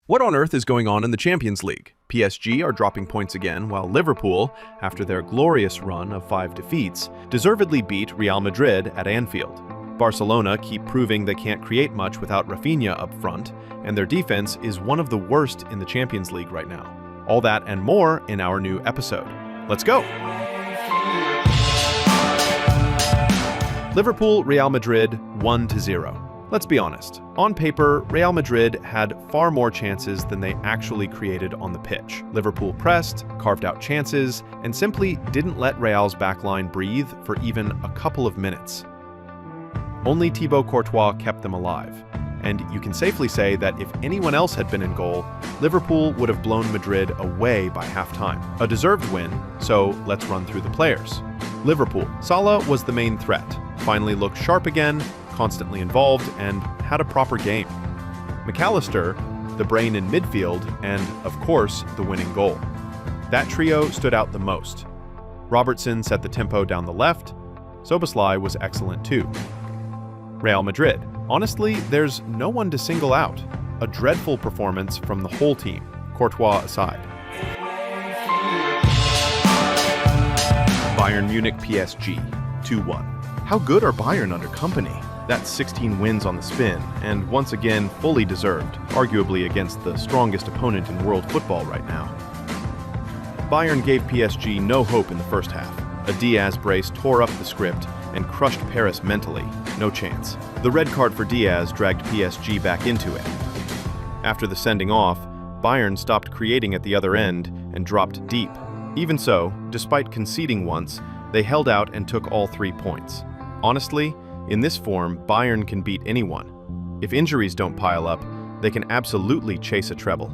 What on earth is going on in the Champions League? PSG are dropping points again, while Liverpool, after their glorious run of 5 defeats, deservedly beat Real Madrid at Anfield. Barcelona keep proving they can't create much without Rafinha up front, and their defense is one of the worst in the Champions League right now. All that and more in our new episode. Let's go! Liverpool, Real Madrid, 1-0. Let's be honest, on paper, Real Madrid had far more chances than they actually created on the pitch. Liverpool pressed, carved out chances, and simply didn't let Real's backline breathe for even a couple of minutes. Only Thibaut Courtois kept them alive, and you can safely say that if anyone else had been in goal, Liverpool would have blown Madrid away by halftime. A deserved win, so let's run through the players. Liverpool. Salah was the main threat, finally looked sharp again, constantly involved, and had a proper game. McAllister, the brain in midfield, and, of course, the winning goal. That trio stood out the most. Robertson set the tempo down the left. Szoboszlai was excellent too. Real Madrid. Honestly, there's no one to single out. A dreadful performance from the whole team, Courtois aside. Bayern Munich PSG, 2-1. How good are Bayern under company? That's 16 wins on the spin, and once again fully deserved, arguably against the strongest opponent in world football right now. Bayern gave PSG no hope in the first half. A Diaz brace tore up the script and crushed Paris mentally. No chance. The red card for Diaz dragged PSG back into it. After the sending off, Bayern stopped creating at the other end and dropped deep. Even so, despite conceding once, they held out and took all 3 points. Honestly, in this form, Bayern can beat anyone. If injuries don't pile up, they can absolutely chase a treble.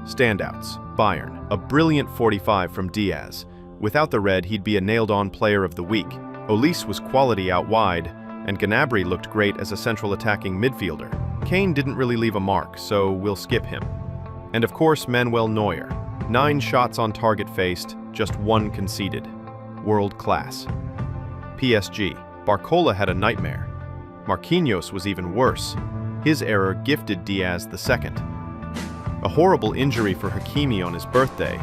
Standouts. Bayern. A brilliant 45 from Diaz. Without the red, he'd be a nailed-on player of the week. Olise was quality out wide, and Gnabry looked great as a central attacking midfielder. Kane didn't really leave a mark, so we'll skip him. And of course, Manuel Neuer. 9 shots on target faced, just 1 conceded. World class. PSG. Barcola had a nightmare. Marquinhos was even worse. His error gifted Diaz the second. A horrible injury for Hakimi on his birthday,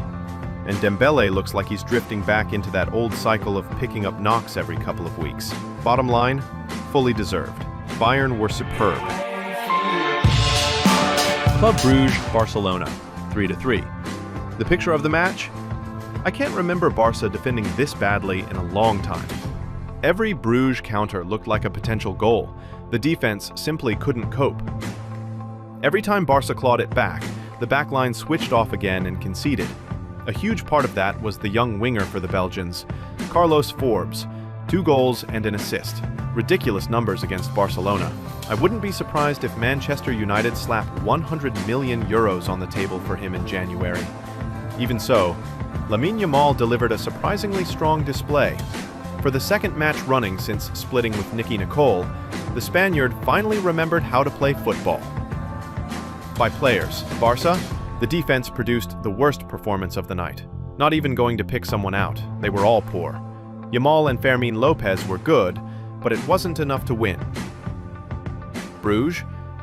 and Dembele looks like he's drifting back into that old cycle of picking up knocks every couple of weeks. Bottom line, fully deserved. Bayern were superb. Club Brugge, Barcelona, 3-3. The picture of the match? I can't remember Barca defending this badly in a long time. Every Bruges counter looked like a potential goal. The defense simply couldn't cope. Every time Barca clawed it back, the backline switched off again and conceded. A huge part of that was the young winger for the Belgians, Carlos Forbes, 2 goals and an assist. Ridiculous numbers against Barcelona. I wouldn't be surprised if Manchester United slapped 100 million euros on the table for him in January. Even so, Lamine Yamal delivered a surprisingly strong display. For the second match running since splitting with Nicky Nicole, the Spaniard finally remembered how to play football. By players, Barca, the defense produced the worst performance of the night. Not even going to pick someone out, they were all poor. Yamal and Fermin Lopez were good, but it wasn't enough to win. Bruges,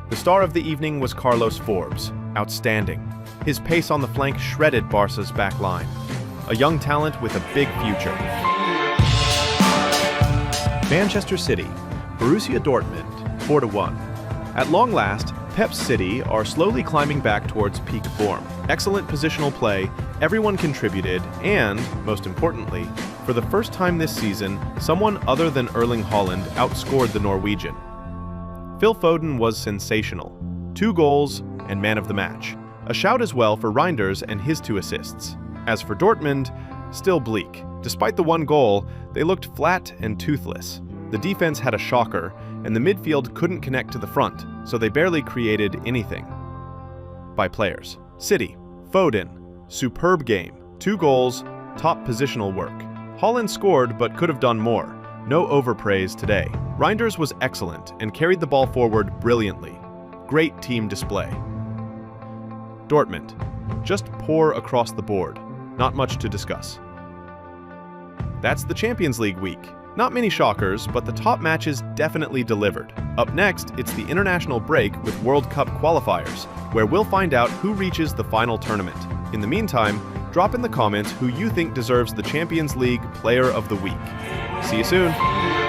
the star of the evening was Carlos Forbes, outstanding. His pace on the flank shredded Barca's back line. A young talent with a big future. Manchester City, Borussia Dortmund, 4-1. At long last, Pep's City are slowly climbing back towards peak form. Excellent positional play, everyone contributed, and, most importantly, for the first time this season, someone other than Erling Haaland outscored the Norwegian. Phil Foden was sensational. 2 goals and man of the match. A shout as well for Reinders and his 2 assists. As for Dortmund, still bleak. Despite the 1 goal, they looked flat and toothless. The defense had a shocker, and the midfield couldn't connect to the front, so they barely created anything. By players. City. Foden. Superb game. 2 goals, top positional work. Haaland scored but could have done more. No overpraise today. Reinders was excellent and carried the ball forward brilliantly. Great team display. Dortmund. Just poor across the board. Not much to discuss. That's the Champions League week. Not many shockers, but the top matches definitely delivered. Up next, it's the international break with World Cup qualifiers, where we'll find out who reaches the final tournament. In the meantime, drop in the comments who you think deserves the Champions League Player of the Week. See you soon!